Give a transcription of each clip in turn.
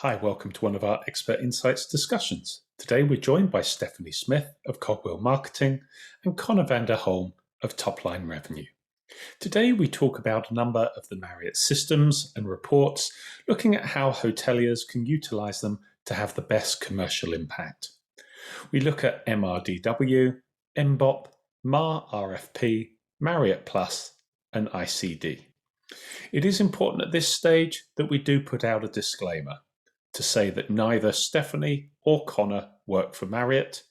Hi, welcome to one of our Expert Insights discussions. Today we're joined by Stephanie Smith of Cogwheel Marketing and Connor Vanderholm of Topline Revenue. Today we talk about a number of the Marriott systems and reports, looking at how hoteliers can utilize them to have the best commercial impact. We look at MRDW, MBOP, MarRFP, Marriott PLUS, and ICD. It is important at this stage that we do put out a disclaimer to say that neither Stephanie or Connor work for Marriott,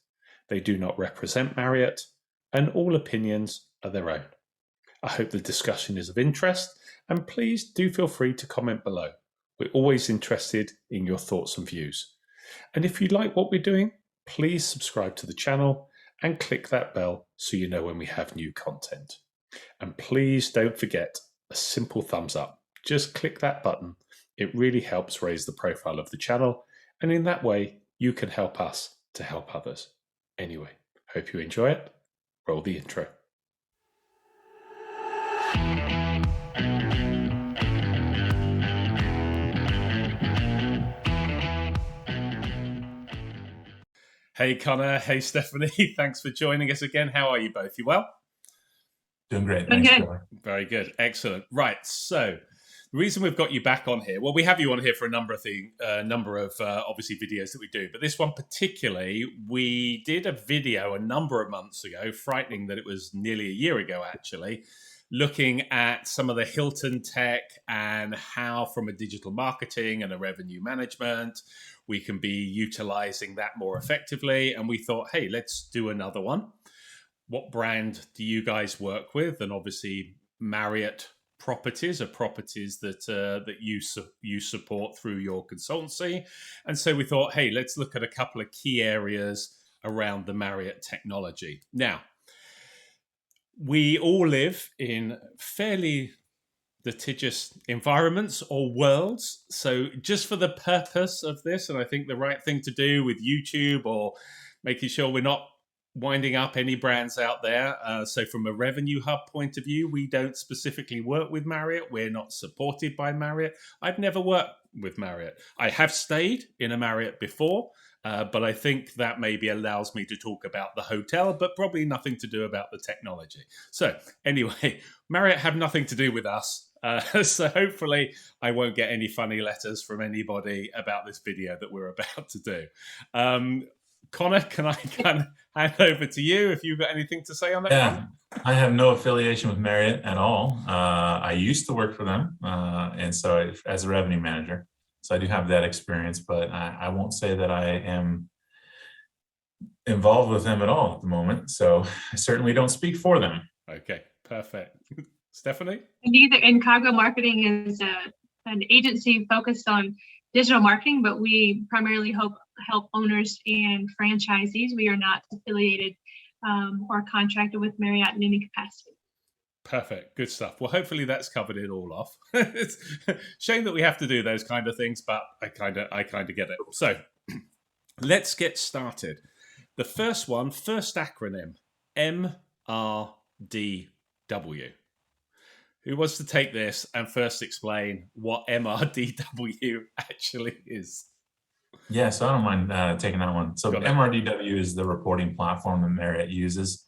they do not represent Marriott, and all opinions are their own. I hope the discussion is of interest, and please do feel free to comment below. We're always interested in your thoughts and views. And if you like what we're doing, please subscribe to the channel and click that bell so you know when we have new content. And please don't forget a simple thumbs up. Just click that button. It really helps raise the profile of the channel, and in that way, you can help us to help others. Anyway, hope you enjoy it. Roll the intro. Hey Connor, hey Stephanie, thanks for joining us again. How are you both? You well? Doing great. Thanks, Trevor. Very good. Excellent. Right. So the reason we've got you back on here, well, we have you on here for a number of obviously videos that we do, but this one particularly, we did a video a number of months ago, frightening that it was nearly a year ago actually, looking at some of the Hilton tech and how from a digital marketing and a revenue management, we can be utilizing that more effectively. And we thought, hey, let's do another one. What brand do you guys work with? And obviously Marriott properties are properties that you support through your consultancy. And so we thought, hey, let's look at a couple of key areas around the Marriott technology. Now, we all live in fairly litigious environments or worlds. So just for the purpose of this, and I think the right thing to do with YouTube or making sure we're not winding up any brands out there. So from a revenue hub point of view, we don't specifically work with Marriott. We're not supported by Marriott. I've never worked with Marriott. I have stayed in a Marriott before, but I think that maybe allows me to talk about the hotel, but probably nothing to do about the technology. So anyway, Marriott have nothing to do with us. So hopefully I won't get any funny letters from anybody about this video that we're about to do. Connor, can I kind of hand over to you if you've got anything to say on that? Yeah, I have no affiliation with Marriott at all. I used to work for them, and so as a revenue manager, so I do have that experience, but I won't say that I am involved with them at all at the moment. So I certainly don't speak for them. Okay, perfect. Stephanie? And Cogwheel Marketing is an agency focused on digital marketing, but we primarily help owners and franchisees. We are not affiliated or contracted with Marriott in any capacity. Perfect. Good stuff. Well, hopefully that's covered it all off. It's a shame that we have to do those kind of things, but I kind of get it. So let's get started. The first acronym, MRDW. Who wants to take this and first explain what MRDW actually is? Yeah, so I don't mind taking that one. So MRDW is the reporting platform that Marriott uses.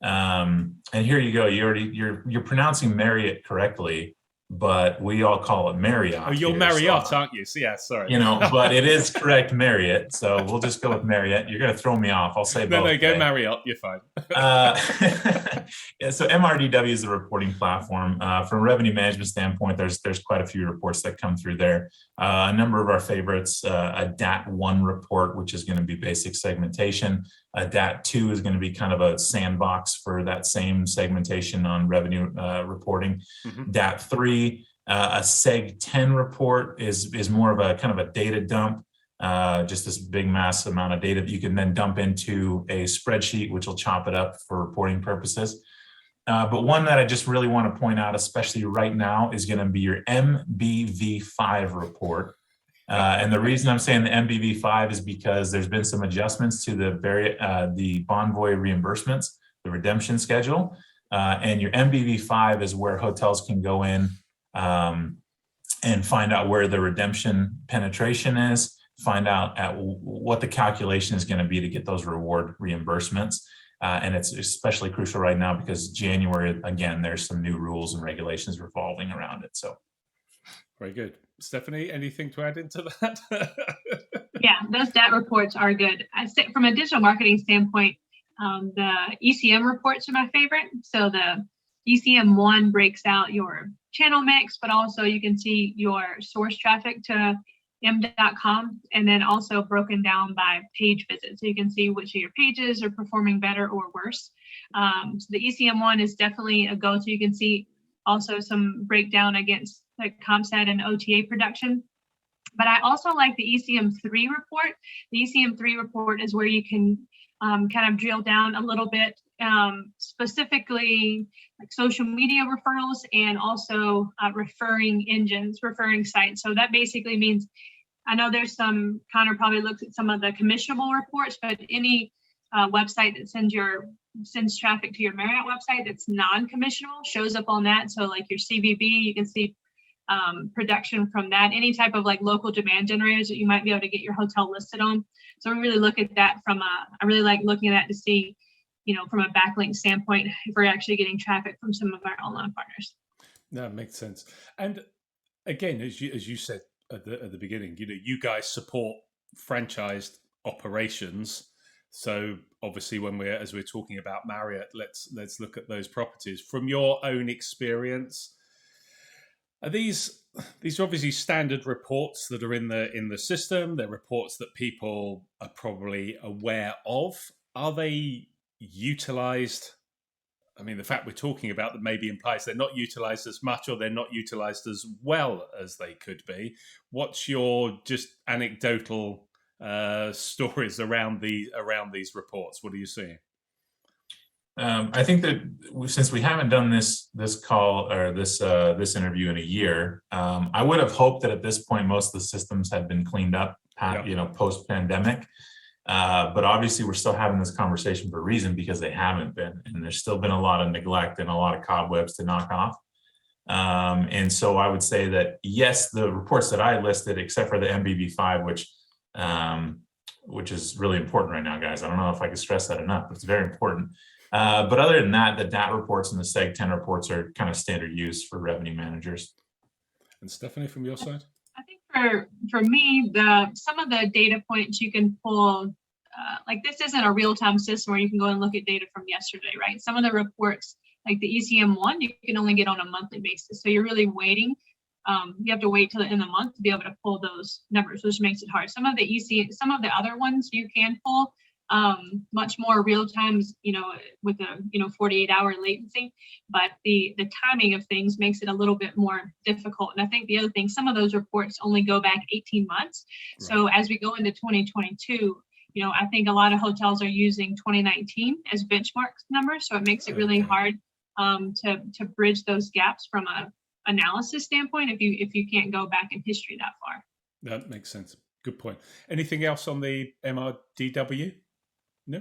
And here you go. You're pronouncing Marriott correctly, but we all call it Marriott. Oh, you're Marriott, aren't you? So, yeah, sorry. You know, but it is correct Marriott. So we'll just go with Marriott. You're going to throw me off. I'll say both. No, go Marriott. You're fine. Yeah, so MRDW is the reporting platform. From a revenue management standpoint, there's quite a few reports that come through there. A number of our favorites, a DAT1 report, which is going to be basic segmentation. A DAT2 is going to be kind of a sandbox for that same segmentation on revenue reporting. Mm-hmm. DAT3, a Seg10 report is more of a kind of a data dump. Just this big mass amount of data that you can then dump into a spreadsheet, which will chop it up for reporting purposes. But one that I just really want to point out, especially right now, is going to be your MBV5 report. And the reason I'm saying the MBV5 is because there's been some adjustments to the Bonvoy reimbursements, the redemption schedule. And your MBV5 is where hotels can go in and find out where the redemption penetration is, find out what the calculation is going to be to get those reward reimbursements. And it's especially crucial right now because January, again, there's some new rules and regulations revolving around it. So, very good. Stephanie, anything to add into that? Yeah, those DAT reports are good. I say from a digital marketing standpoint, the ECM reports are my favorite. So the ECM1 breaks out your channel mix, but also you can see your source traffic to m.com, and then also broken down by page visits. So you can see which of your pages are performing better or worse. So the ECM1 is definitely a go-to. You can see also some breakdown against like CompStat and OTA production. But I also like the ECM3 report. The ECM3 report is where you can kind of drill down a little bit, specifically like social media referrals and also referring engines, referring sites. So that basically means, I know there's some, Connor probably looks at some of the commissionable reports, but any website that sends traffic to your Marriott website that's non-commissionable shows up on that. So like your CVB, you can see production from that, any type of like local demand generators that you might be able to get your hotel listed on. So we really look at that I really like looking at that to see, from a backlink standpoint, if we're actually getting traffic from some of our online partners. That makes sense. And again, as you said at the beginning, you guys support franchised operations. So obviously as we're talking about Marriott, let's look at those properties from your own experience. Are these are obviously standard reports that are in the system? They're reports that people are probably aware of. Are they utilized? I mean, the fact we're talking about them maybe implies they're not utilized as much, or they're not utilized as well as they could be. What's your just anecdotal stories around these reports? What are you seeing? I think that since we haven't done this call or this interview in a year, I would have hoped that at this point most of the systems had been cleaned up, post pandemic. But obviously we're still having this conversation for a reason, because they haven't been, and there's still been a lot of neglect and a lot of cobwebs to knock off. And so I would say that yes, the reports that I listed, except for the MBB5, which is really important right now, guys. I don't know if I can stress that enough, but it's very important. But other than that, the DAT reports and the Seg 10 reports are kind of standard use for revenue managers. And Stephanie, from your side? I think for me, some of the data points you can pull, like this isn't a real-time system where you can go and look at data from yesterday, right? Some of the reports, like the ECM1, you can only get on a monthly basis. So you're really waiting. You have to wait till the end of the month to be able to pull those numbers, which makes it hard. Some of the other ones you can pull much more real times, with a 48-hour latency, but the timing of things makes it a little bit more difficult. And I think the other thing, some of those reports only go back 18 months. Right. So as we go into 2022, I think a lot of hotels are using 2019 as benchmark numbers, so it makes it really hard to bridge those gaps from a analysis standpoint if you can't go back in history that far. That makes sense. Good point. Anything else on the MRDW? No?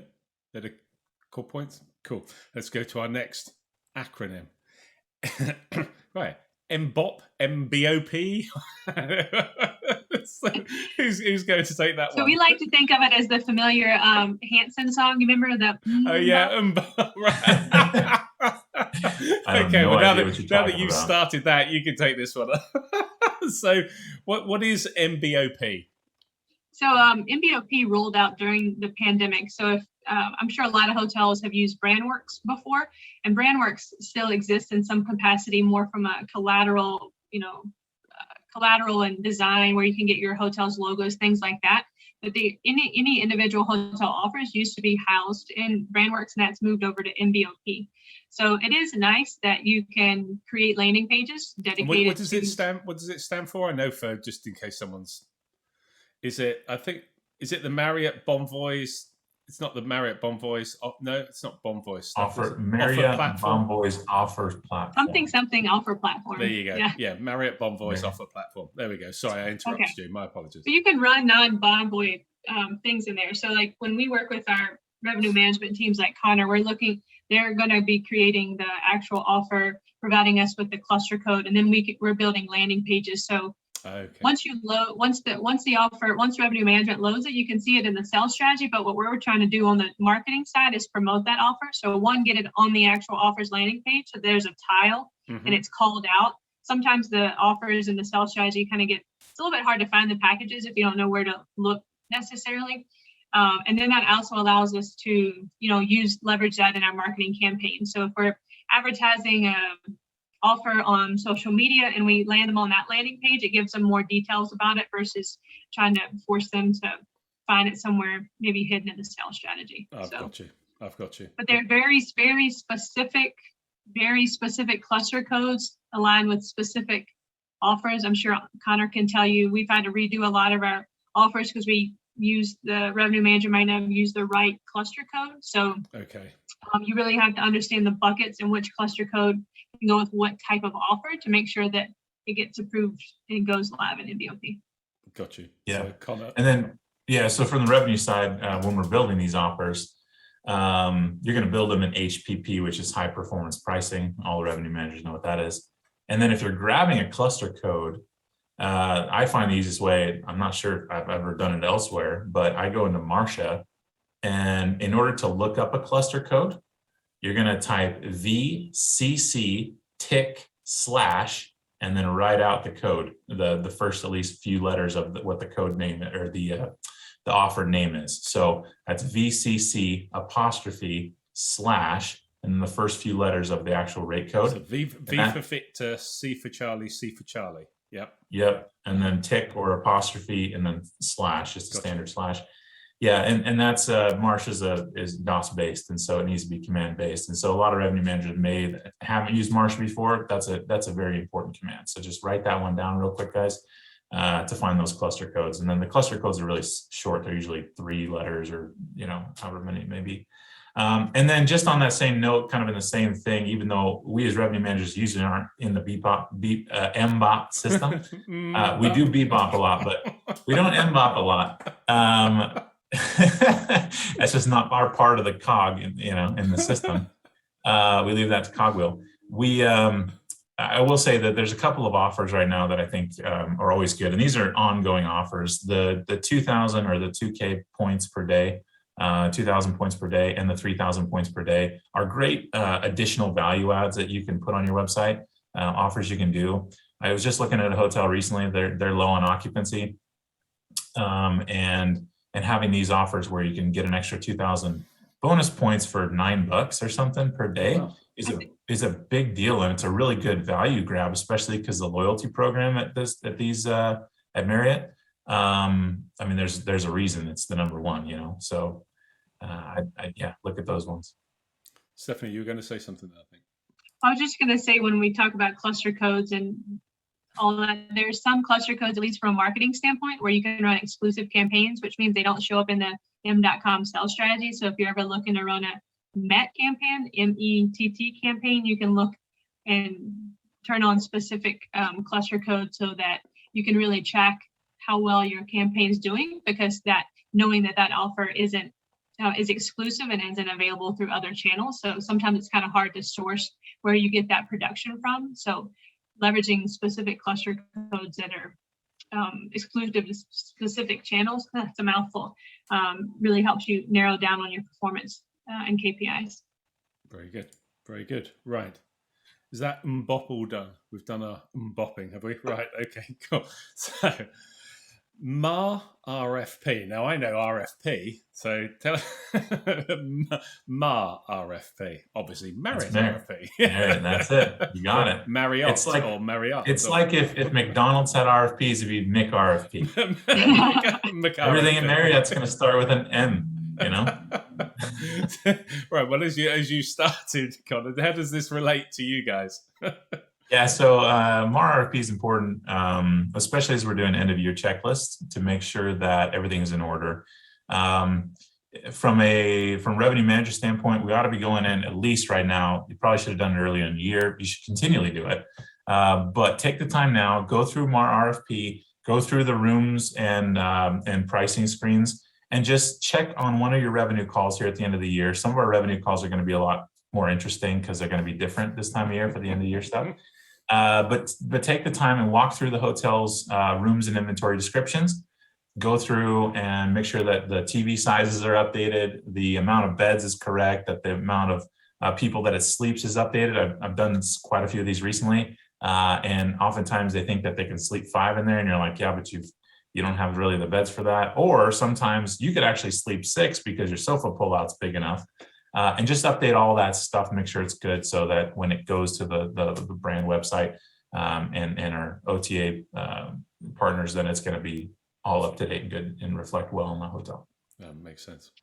That are cool points? Cool. Let's go to our next acronym. Right. MBOP, MBOP. So who's going to take that one? So we like to think of it as the familiar Hanson song. You remember that? Oh, yeah. Right. Okay, well, now that you've started that, you can take this one. So what is MBOP? So MBOP rolled out during the pandemic. So if I'm sure a lot of hotels have used BrandWorks before, and BrandWorks still exists in some capacity, more from a collateral and design, where you can get your hotel's logos, things like that. But any individual hotel offers used to be housed in BrandWorks, and that's moved over to MBOP. So it is nice that you can create landing pages dedicated. What does it stand for? I know, for just in case someone's. Is it the Marriott Bonvoys? It's not the Marriott Bonvoys. No, it's not Bonvoys. Marriott Bonvoys offers platform. Something offer platform. There you go. Yeah, Marriott Bonvoys offer platform. There we go. Sorry, I interrupted you. My apologies. So you can run non-Bonvoy things in there. So like when we work with our revenue management teams like Connor, we're looking, they're going to be creating the actual offer, providing us with the cluster code, and then we're building landing pages. So once you load, once revenue management loads it, you can see it in the sales strategy. But what we're trying to do on the marketing side is promote that offer. So one, get it on the actual offers landing page. So there's a tile and it's called out. Sometimes the offers in the sales strategy kind of it's a little bit hard to find the packages if you don't know where to look necessarily. And then that also allows us to, leverage that in our marketing campaign. So if we're advertising an offer on social media and we land them on that landing page, it gives them more details about it versus trying to force them to find it somewhere maybe hidden in the sales strategy. I've got you. But they're very, very specific cluster codes aligned with specific offers. I'm sure Connor can tell you we've had to redo a lot of our offers because we use the revenue manager might not have used the right cluster code. So you really have to understand the buckets and which cluster code can go with what type of offer to make sure that it gets approved and goes live in MBOP. Got you. Yeah. So, Connor. And then, so from the revenue side, when we're building these offers, you're going to build them in HPP, which is high performance pricing. All the revenue managers know what that is. And then if you're grabbing a cluster code, I find the easiest way, I'm not sure if I've ever done it elsewhere, but I go into Marsha, and in order to look up a cluster code, you're going to type VCC tick / and then write out the code, the first at least few letters of what the code name or the offer name is. So that's VCC ' and then the first few letters of the actual rate code. So V for Victor, C for Charlie, C for Charlie. Yep. And then tick or apostrophe and then / just a standard /. Yeah, and that's Marsh is DOS based, and so it needs to be command based. And so a lot of revenue managers haven't used Marsh before. That's a very important command. So just write that one down real quick, guys, to find those cluster codes. And then the cluster codes are really short. They're usually 3 letters or however many it may be. And then just on that same note, kind of in the same thing, even though we as revenue managers usually aren't in the MBOP system, we do BBOP a lot, but we don't MBOP a lot. That's just not our part of the cog, in the system. We leave that to Cogwheel. I will say that there's a couple of offers right now that I think are always good, and these are ongoing offers. The 2,000 or the 2K points per day. 2,000 points per day and the 3,000 points per day are great additional value adds that you can put on your website, offers you can do. I was just looking at a hotel recently. They're low on occupancy, and having these offers where you can get an extra 2,000 bonus points for $9 or something per day is a big deal, and it's a really good value grab, especially because the loyalty program at Marriott. I mean, there's a reason it's the number one, so look at those ones. Stephanie, you were going to say something, I think. I was just going to say, when we talk about cluster codes and all that, there's some cluster codes, at least from a marketing standpoint, where you can run exclusive campaigns, which means they don't show up in the M.com sales strategy. So if you're ever looking to run a MET campaign, METT campaign, you can look and turn on specific cluster codes so that you can really track how well your campaign is doing, because knowing that offer is exclusive and isn't available through other channels. So sometimes it's kind of hard to source where you get that production from. So leveraging specific cluster codes that are exclusive to specific channels, that's a mouthful, really helps you narrow down on your performance and KPIs. Very good. Right. Is that MBOP all done? We've done our MBOPing, have we? Right. Okay, cool. So MarRFP. Now I know RFP, so tell MarRFP. Obviously, Marriott RFP. Yeah, that's it. You got it. Marriott or Marriott. It's like if McDonald's had RFPs, it'd be McRFP. Everything in Marriott's going to start with an M. Right. Well, as you started, Connor, how does this relate to you guys? Yeah, so MarRFP is important, especially as we're doing end of year checklists to make sure that everything is in order. From revenue manager standpoint, we ought to be going in at least right now. You probably should have done it earlier in the year. You should continually do it, but take the time now. Go through MarRFP, go through the rooms and pricing screens, and just check on one of your revenue calls here at the end of the year. Some of our revenue calls are going to be a lot more interesting because they're going to be different this time of year for the end of the year stuff. But take the time and walk through the hotel's rooms and inventory descriptions. Go through and make sure that the TV sizes are updated, the amount of beds is correct, that the amount of people that it sleeps is updated. I've done quite a few of these recently, and oftentimes they think that they can sleep 5 in there, and you're like, yeah, but you don't have really the beds for that. Or sometimes you could actually sleep 6 because your sofa pullout's big enough. And just update all that stuff, make sure it's good, so that when it goes to the brand website and our OTA partners, then it's going to be all up to date and good and reflect well on the hotel. That makes sense.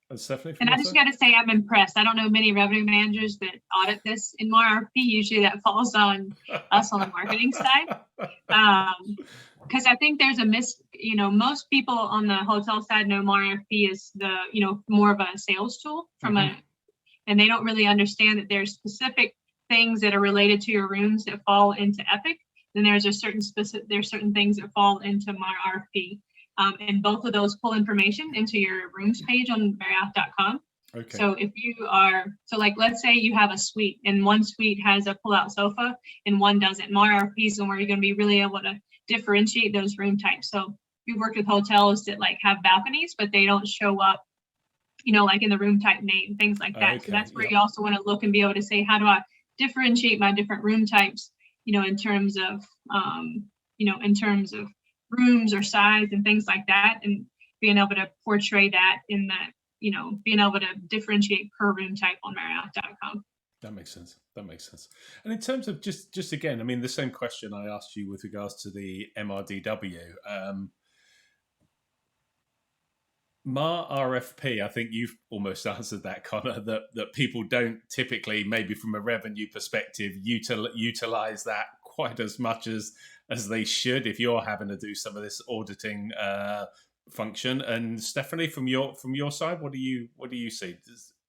And Stephanie, and I just got to say, I'm impressed. I don't know many revenue managers that audit this in MarRFP. Usually that falls on us on the marketing side. Because I think there's a most people on the hotel side know MarRFP is the, more of a sales tool and they don't really understand that there's specific things that are related to your rooms that fall into Epic. Then there's certain things that fall into MarRFP. And both of those pull information into your rooms page on Marriott.com. Okay. So if you are, let's say you have a suite and one suite has a pull-out sofa and one doesn't. MarRFP is where you're going to be really able to differentiate those room types. So we've worked with hotels that have balconies, but they don't show up, in the room type name, things like that. Okay. So that's where you also want to look and be able to say, how do I differentiate my different room types, in terms of rooms or size and things like that, and being able to portray that in that, being able to differentiate per room type on Marriott.com. That makes sense. And in terms of just again, I mean, the same question I asked you with regards to the MRDW, MarRFP, I think you've almost answered that, Connor, that people don't typically, maybe from a revenue perspective, utilize that quite as much as they should if you're having to do some of this auditing function. And Stephanie, from your side, what do you see?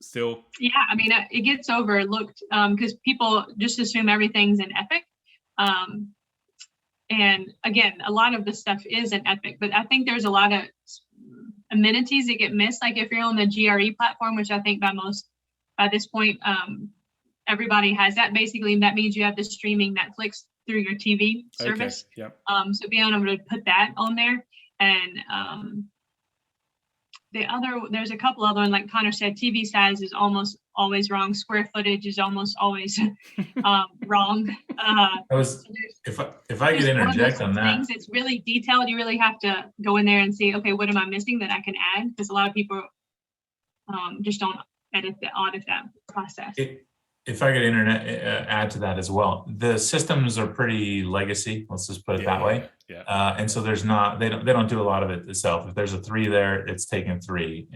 Still, yeah, I mean, it gets overlooked because people just assume everything's in Epic. And again, a lot of the stuff is in Epic, but I think there's a lot of amenities that get missed. Like if you're on the GRE platform, which I think by this point, everybody has that. Basically, that means you have the streaming Netflix through your TV service. Okay. Yep. So being able to put that on there, and there's a couple other ones, like Connor said, TV size is almost always wrong. Square footage is almost always wrong. If I could interject on that, things, it's really detailed. You really have to go in there and see, okay, what am I missing that I can add? Because a lot of people just don't audit that process. If I could add to that as well, the systems are pretty legacy. Let's just put it that way. Yeah. And so they don't do a lot of it itself. If there's a 3 there, it's taken 3.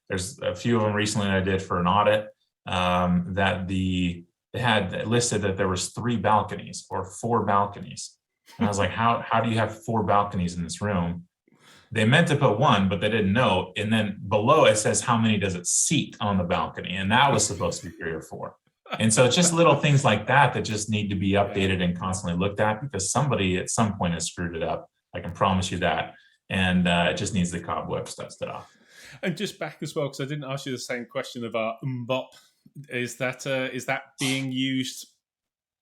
There's a few of them recently that I did for an audit that they had listed that there was 3 balconies or 4 balconies, and I was like, how do you have 4 balconies in this room? They meant to put 1, but they didn't know. And then below it says how many does it seat on the balcony, and that was supposed to be 3 or 4. And so it's just little things like that just need to be updated and constantly looked at, because somebody at some point has screwed it up. I can promise you that. And it just needs the cobwebs dusted off. And just back as well, because I didn't ask you the same question about MBOP. Is that being used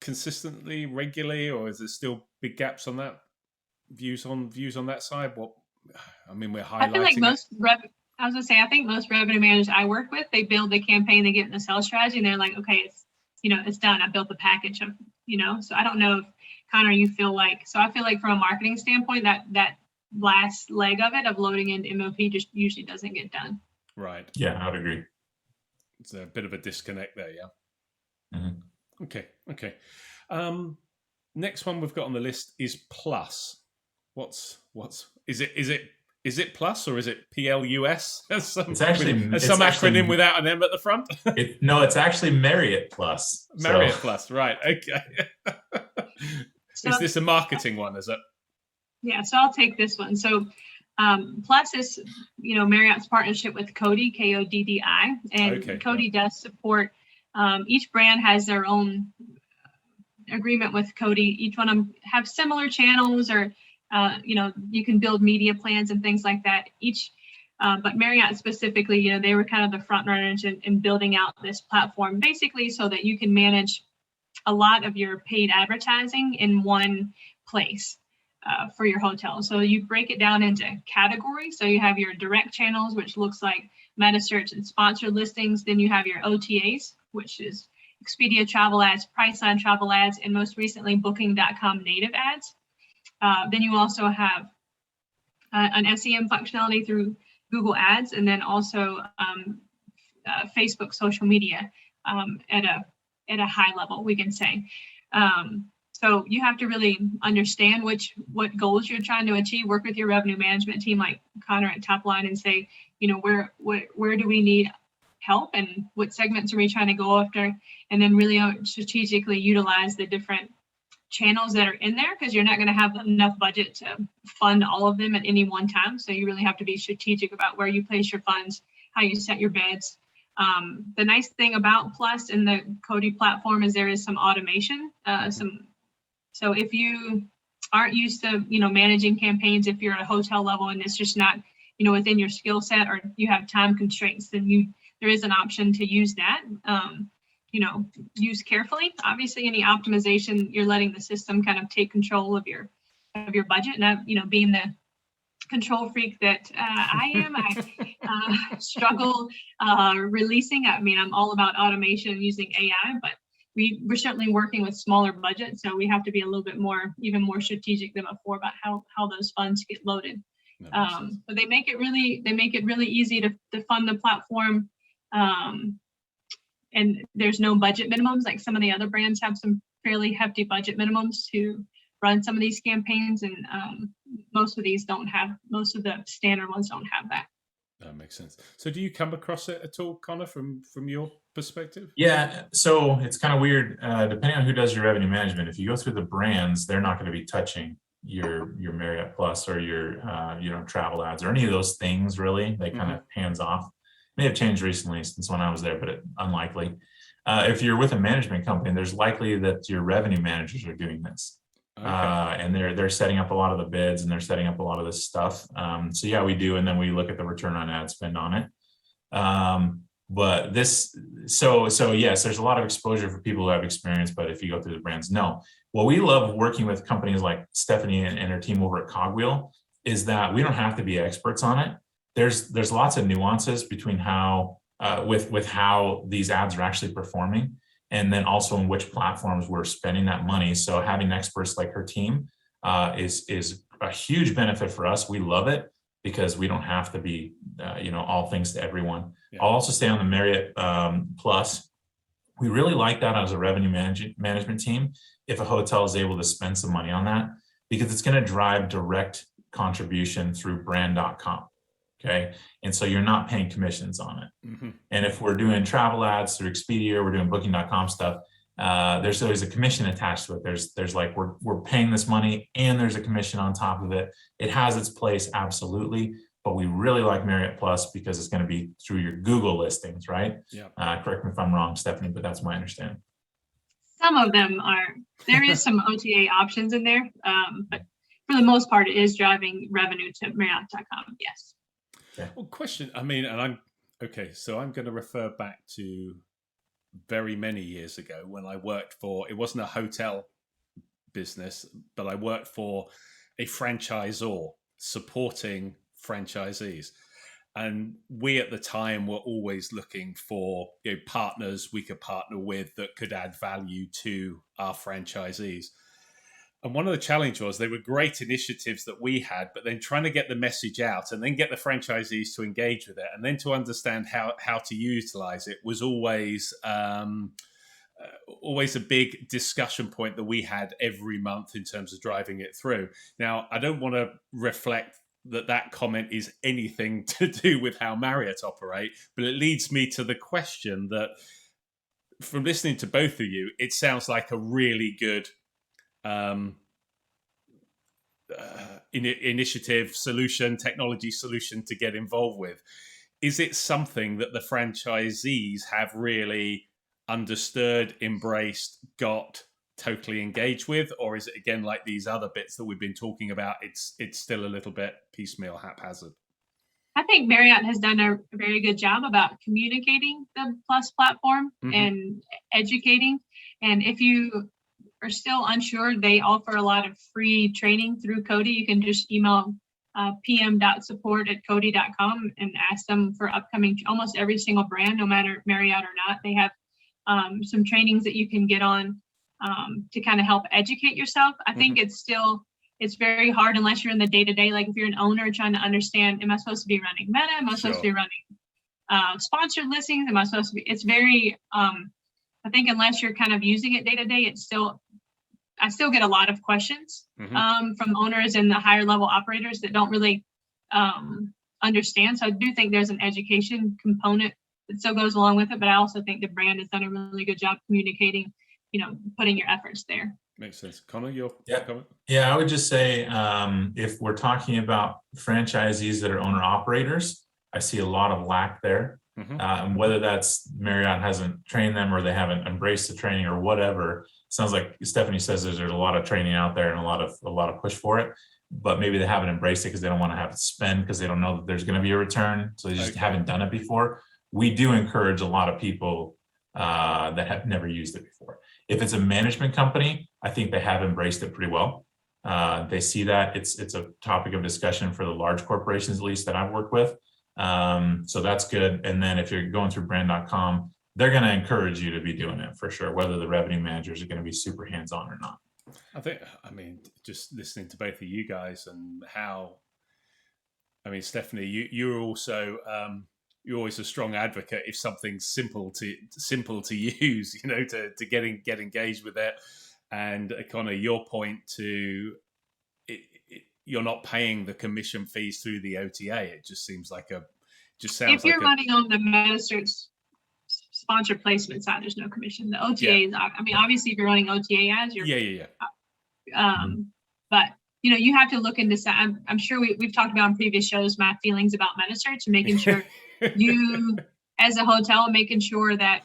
consistently, regularly, or is there still big gaps on that? Views on that side? We're highlighting. I feel like I think most revenue managers I work with, they build the campaign, they get in the sales strategy, and they're like, okay, it's done. I built the package of, so I don't know if, Connor, you feel like, so I feel like from a marketing standpoint, that last leg of it, of loading into MOP, just usually doesn't get done. Right. Yeah, I would agree. It's a bit of a disconnect there, yeah. Mm-hmm. Okay. Next one we've got on the list is Plus. Is it Plus or is it PLUS? It's some acronym without an M at the front. It's actually Marriott PLUS. Marriott PLUS, right? Okay. Is this a marketing one? Is it? Yeah, so I'll take this one. So Plus is, Marriott's partnership with Koddi, Koddi, and Koddi does support. Each brand has their own agreement with Koddi. Each one of them have similar channels, or you can build media plans and things like that. Each But Marriott specifically, they were kind of the front runners in building out this platform, basically so that you can manage a lot of your paid advertising in one place for your hotel. So you break it down into categories. So you have your direct channels, which looks like meta search and sponsored listings. Then you have your OTAs, which is Expedia travel ads, Priceline travel ads, and most recently Booking.com native ads. Then you also have an SEM functionality through Google Ads, and then also Facebook social media at a high level, we can say. So you have to really understand what goals you're trying to achieve, work with your revenue management team like Connor at Topline and say, where do we need help and what segments are we trying to go after, and then really strategically utilize the different channels that are in there, because you're not going to have enough budget to fund all of them at any one time. So you really have to be strategic about where you place your funds, how you set your bids. The nice thing about Plus and the Cody platform is there is some automation. So if you aren't used to managing campaigns, if you're at a hotel level and it's just not within your skill set, or you have time constraints, then there is an option to use that. Use carefully. Obviously, any optimization, you're letting the system kind of take control of your budget. And being the control freak that I am, I struggle releasing. I'm all about automation using AI, but we're certainly working with smaller budgets, so we have to be a little bit even more strategic than before about how those funds get loaded. But they make it really easy to fund the platform. And there's no budget minimums. Like some of the other brands have some fairly hefty budget minimums to run some of these campaigns, and most of the standard ones don't have that. That makes sense. So do you come across it at all, Connor, from your perspective? Yeah, so it's kind of weird, depending on who does your revenue management. If you go through the brands, they're not going to be touching your Marriott Plus or your travel ads or any of those things, really. They kind of hands off. May have changed recently since when I was there, but unlikely. If you're with a management company, there's likely that your revenue managers are doing this. Okay. And they're setting up a lot of the bids and they're setting up a lot of this stuff. So yeah, we do, and then we look at the return on ad spend on it. But so yes, there's a lot of exposure for people who have experience, but if you go through the brands, no. What we love working with companies like Stephanie and her team over at Cogwheel is that we don't have to be experts on it. There's lots of nuances between how with how these ads are actually performing, and then also in which platforms we're spending that money. So having experts like her team is a huge benefit for us. We love it because we don't have to be all things to everyone. Yeah. I'll also say on the Marriott Plus, we really like that as a revenue management team if a hotel is able to spend some money on that, because it's going to drive direct contribution through brand.com. Okay. And so you're not paying commissions on it. And if we're doing travel ads through Expedia, or we're doing booking.com stuff, there's always a commission attached to it. There's like, we're paying this money and there's a commission on top of it. It has its place. Absolutely. But we really like Marriott Plus because it's going to be through your Google listings, right? Yeah. Correct me if I'm wrong, Stephanie, but that's my understanding. Some of them there is some OTA options in there. But for the most part, it is driving revenue to Marriott.com. Yes. Well, question. So I'm going to refer back to very many years ago when I worked it wasn't a hotel business, but I worked for a franchisor supporting franchisees. And we at the time were always looking for partners we could partner with that could add value to our franchisees. And one of the challenges was they were great initiatives that we had, but then trying to get the message out and then get the franchisees to engage with it and then to understand how to utilize it was always a big discussion point that we had every month in terms of driving it through. Now, I don't want to reflect that comment is anything to do with how Marriott operate, but it leads me to the question that from listening to both of you, it sounds like a really good initiative, technology solution to get involved with. Is it something that the franchisees have really understood, embraced, got totally engaged with, or is it again like these other bits that we've been talking about? It's still a little bit piecemeal, haphazard. I think Marriott has done a very good job about communicating the Plus platform and educating. And if you are still unsure, they offer a lot of free training through Cody. You can just email pm.support@cody.com and ask them for upcoming, almost every single brand, no matter Marriott or not. They have some trainings that you can get on to kind of help educate yourself. I think it's very hard unless you're in the day-to-day. Like if you're an owner trying to understand, am I supposed to be running Meta? Am I supposed to be running sponsored listings? Am I supposed to be, it's very, I think unless you're kind of using it day-to-day, I still get a lot of questions from owners and the higher level operators that don't really understand. So I do think there's an education component that still goes along with it, but I also think the brand has done a really good job communicating, putting your efforts there. Makes sense. Connor, your comment? Yeah, I would just say if we're talking about franchisees that are owner operators, I see a lot of lack there. And whether that's Marriott hasn't trained them or they haven't embraced the training or whatever, sounds like Stephanie says there's a lot of training out there and a lot of push for it, but maybe they haven't embraced it because they don't want to have to spend because they don't know that there's going to be a return. So they just haven't done it before. We do encourage a lot of people that have never used it before. If it's a management company, I think they have embraced it pretty well. They see that it's a topic of discussion for the large corporations, at least that I've worked with. So that's good. And then if you're going through brand.com, they're going to encourage you to be doing it for sure, whether the revenue managers are going to be super hands-on or not. I mean, just listening to both of you guys and how, Stephanie, you're also, you're always a strong advocate if something's simple to use, to get engaged with it. And Connor, your point to you're not paying the commission fees through the OTA. It just seems like if you're running on the MetaSearch sponsor placement side, there's no commission. The OTA is, obviously if you're running OTA ads, you're but you have to look into. I'm sure we've talked about in previous shows my feelings about MetaSearch and making sure you as a hotel making sure that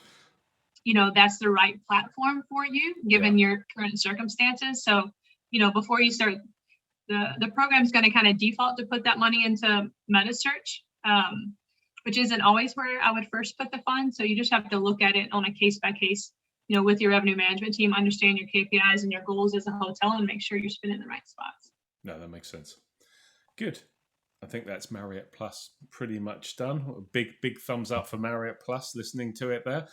that's the right platform for you given your current circumstances. So before you start, the program is going to kind of default to put that money into MetaSearch, which isn't always where I would first put the fund. So you just have to look at it on a case by case, with your revenue management team, understand your KPIs and your goals as a hotel and make sure you're spending the right spots. No, that makes sense. Good. I think that's Marriott Plus pretty much done. Big thumbs up for Marriott Plus, listening to it there.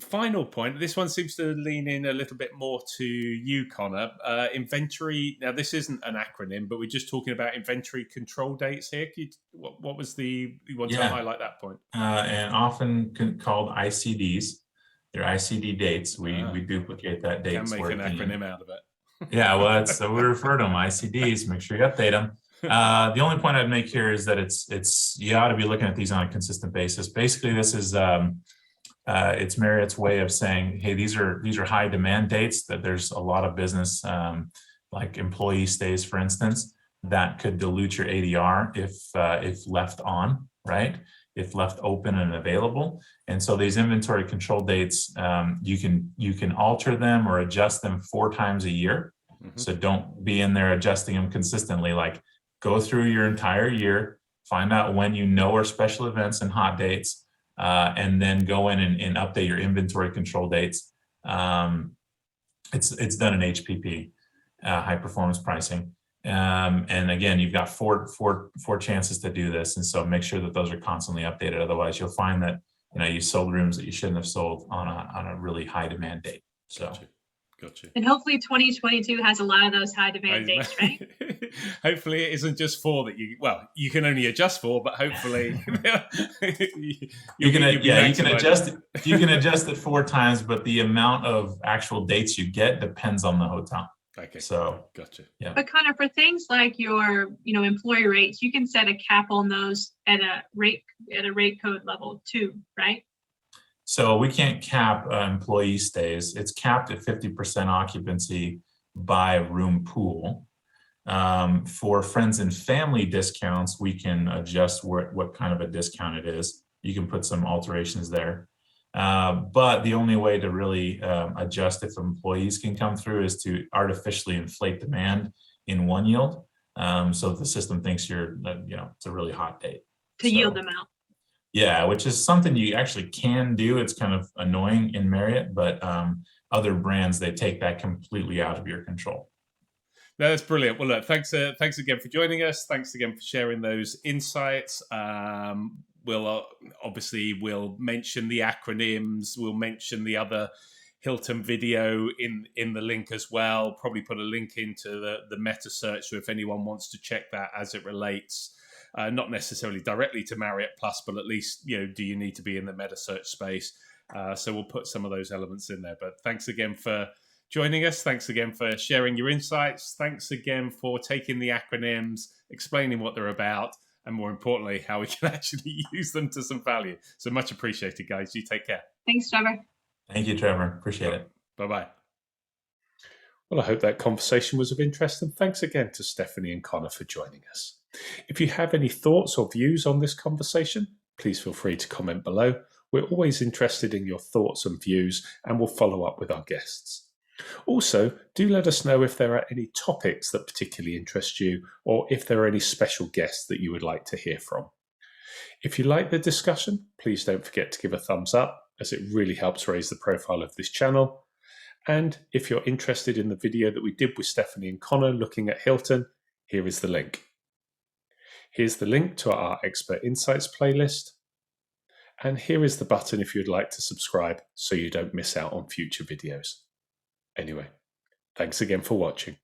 Final point. This one seems to lean in a little bit more to you, Connor. Inventory. Now, this isn't an acronym, but we're just talking about inventory control dates here. What was you want to highlight that point? And often called ICDs. They're ICD dates. We duplicate that date. Can make an acronym out of it. Yeah, well, so we refer to them ICDs. Make sure you update them. The only point I'd make here is that it's you ought to be looking at these on a consistent basis. Basically, this is it's Marriott's way of saying, hey, these are high demand dates that there's a lot of business, like employee stays, for instance, that could dilute your ADR if left on, right? If left open and available. And so these inventory control dates, you can alter them or adjust them 4 times a year. So don't be in there adjusting them consistently. Like go through your entire year, find out when are special events and hot dates, and then go in and update your inventory control dates. It's done in HPP, high performance pricing. And again, you've got four chances to do this. And so make sure that those are constantly updated. Otherwise you'll find that, you sold rooms that you shouldn't have sold on a really high demand date. So. Gotcha. And hopefully 2022 has a lot of those high demand dates, right? Hopefully it isn't just 4 that you can only adjust for, but hopefully you can adjust it. You can adjust it 4 times, but the amount of actual dates you get depends on the hotel. Okay. So gotcha. Yeah. But Connor, for things like your, employee rates, you can set a cap on those at a rate code level too, right? So we can't cap employee stays. It's capped at 50% occupancy by room pool. For friends and family discounts, we can adjust what kind of a discount it is. You can put some alterations there. But the only way to really adjust if employees can come through is to artificially inflate demand in one yield. So the system thinks you're, it's a really hot date. To yield them out. Yeah, which is something you actually can do. It's kind of annoying in Marriott, but other brands, they take that completely out of your control. No, that's brilliant. Well, look, thanks again for joining us. Thanks again for sharing those insights. We'll mention the acronyms. We'll mention the other Hilton video in the link as well. Probably put a link into the meta search, so if anyone wants to check that as it relates, not necessarily directly to Marriott Plus, but at least, do you need to be in the meta search space? So we'll put some of those elements in there. But thanks again for joining us. Thanks again for sharing your insights. Thanks again for taking the acronyms, explaining what they're about, and more importantly, how we can actually use them to some value. So much appreciated, guys. You take care. Thanks, Trevor. Thank you, Trevor. Appreciate it. Bye-bye. Well, I hope that conversation was of interest, and thanks again to Stephanie and Connor for joining us. If you have any thoughts or views on this conversation, please feel free to comment below. We're always interested in your thoughts and views, and we'll follow up with our guests. Also, do let us know if there are any topics that particularly interest you, or if there are any special guests that you would like to hear from. If you like the discussion, please don't forget to give a thumbs up, as it really helps raise the profile of this channel. And if you're interested in the video that we did with Stephanie and Connor looking at Hilton, here is the link. Here's the link to our Expert Insights playlist. And here is the button if you'd like to subscribe so you don't miss out on future videos. Anyway, thanks again for watching.